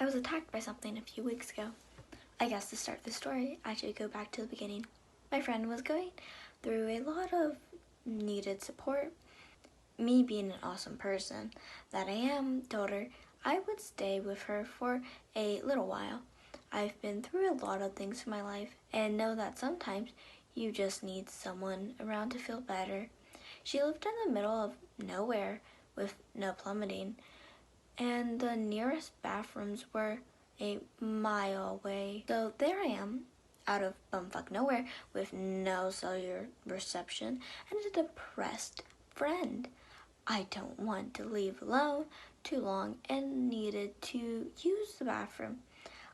I was attacked by something a few weeks ago. I guess to start the story, I should go back to the beginning. My friend was going through a lot of needed support. Me being an awesome person that I am, told her I would stay with her for a little while. I've been through a lot of things in my life and know that sometimes you just need someone around to feel better. She lived in the middle of nowhere with no plumbing, and the nearest bathrooms were a mile away. So there I am, out of bumfuck nowhere, with no cellular reception and a depressed friend. I don't want to leave alone too long and needed to use the bathroom.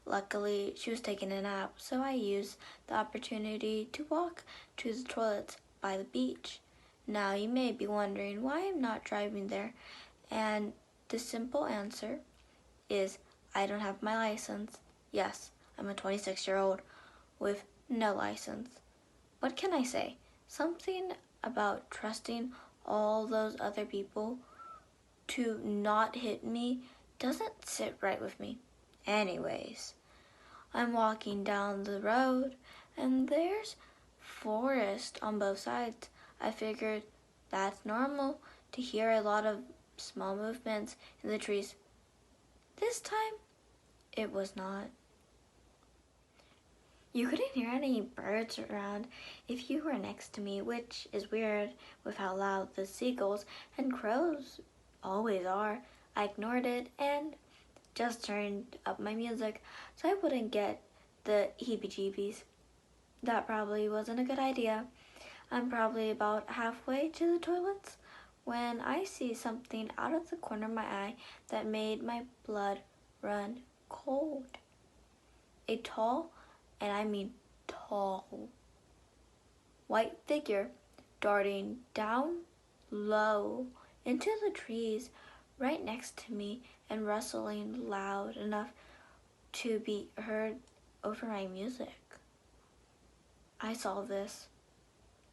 Luckily, she was taking a nap, so I used the opportunity to walk to the toilets by the beach. Now you may be wondering why I'm not driving there, and the simple answer is I don't have my license. Yes, I'm a 26-year-old with no license. What can I say? Something about trusting all those other people to not hit me doesn't sit right with me. Anyways, I'm walking down the road and there's forest on both sides. I figured that's normal to hear a lot of small movements in the trees. This time, it was not. You couldn't hear any birds around if you were next to me, which is weird with how loud the seagulls and crows always are. I ignored it and just turned up my music so I wouldn't get the heebie-jeebies. That probably wasn't a good idea. I'm probably about halfway to the toilets when I see something out of the corner of my eye that made my blood run cold. A tall, and I mean tall, white figure darting down low into the trees right next to me and rustling loud enough to be heard over my music. I saw this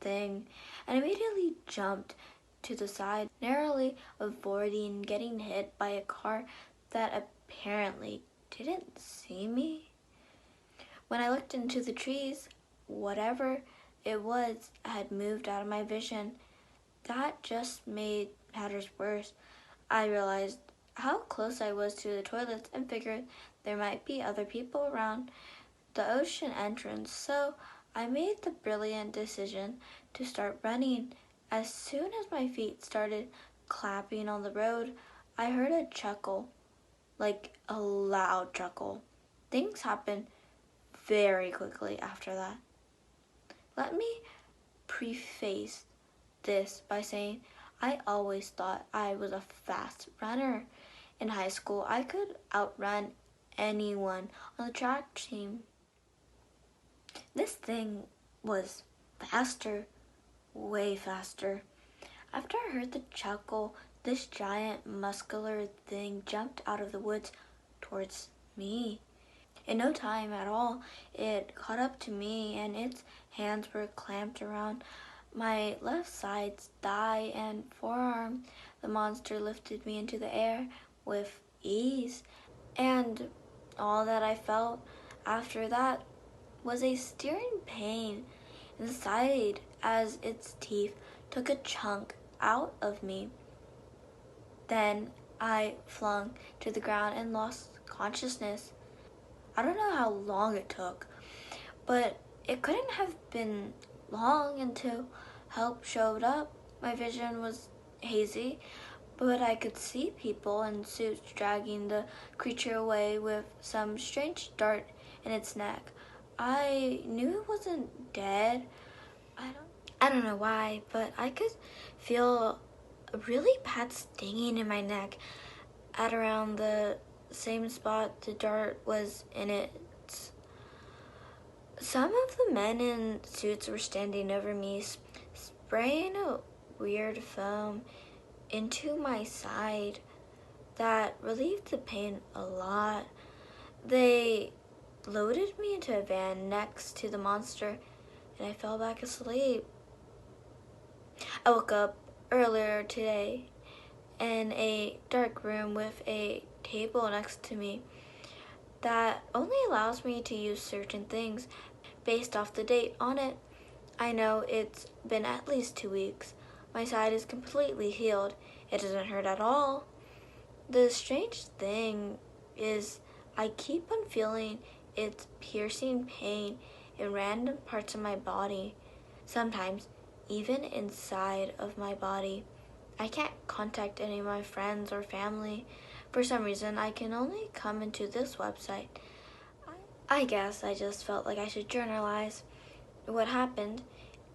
thing and immediately jumped to the side, narrowly avoiding getting hit by a car that apparently didn't see me. When I looked into the trees, whatever it was had moved out of my vision. That just made matters worse. I realized how close I was to the toilets and figured there might be other people around the ocean entrance, so I made the brilliant decision to start running. As soon as my feet started clapping on the road, I heard a chuckle, like a loud chuckle. Things happened very quickly after that. Let me preface this by saying I always thought I was a fast runner. In high school, I could outrun anyone on the track team. This thing was faster, way faster. After I heard the chuckle, this giant muscular thing jumped out of the woods towards me. In no time at all, it caught up to me and its hands were clamped around my left side's thigh and forearm. The monster lifted me into the air with ease, and all that I felt after that was a searing pain in the side as its teeth took a chunk out of me. Then I flung to the ground and lost consciousness. I don't know how long it took, but it couldn't have been long until help showed up. My vision was hazy, but I could see people in suits dragging the creature away with some strange dart in its neck. I knew it wasn't dead. I don't know why, but I could feel a really bad stinging in my neck at around the same spot the dart was in it. Some of the men in suits were standing over me, spraying a weird foam into my side that relieved the pain a lot. They loaded me into a van next to the monster, and I fell back asleep. I woke up earlier today in a dark room with a table next to me. that only allows me to use certain things based off the date on it. I know it's been at least 2 weeks. My side is completely healed. It doesn't hurt at all. The strange thing is I keep on feeling its piercing pain in random parts of my body, sometimes even inside of my body. I can't contact any of my friends or family. For some reason, I can only come into this website. I guess I just felt like I should journalize what happened.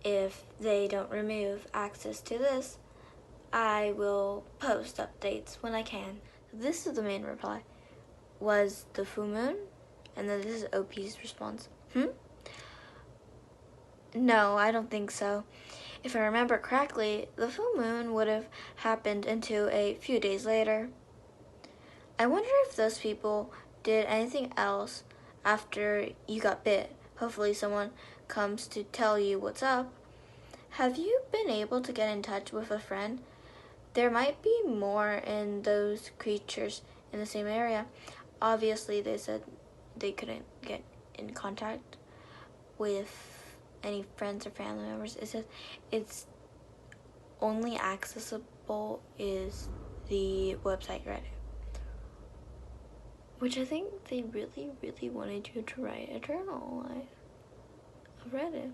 If they don't remove access to this, I will post updates when I can. This is the main reply. Was the full moon? And then this is OP's response. No, I don't think so. If I remember correctly, the full moon would have happened into a few days later. I wonder if those people did anything else after you got bit. Hopefully someone comes to tell you what's up. Have you been able to get in touch with a friend? There might be more in those creatures in the same area. Obviously, they said they couldn't get in contact with any friends or family members. It says it's only accessible is the website Reddit. Which I think they really, really wanted you to write a journal of Reddit.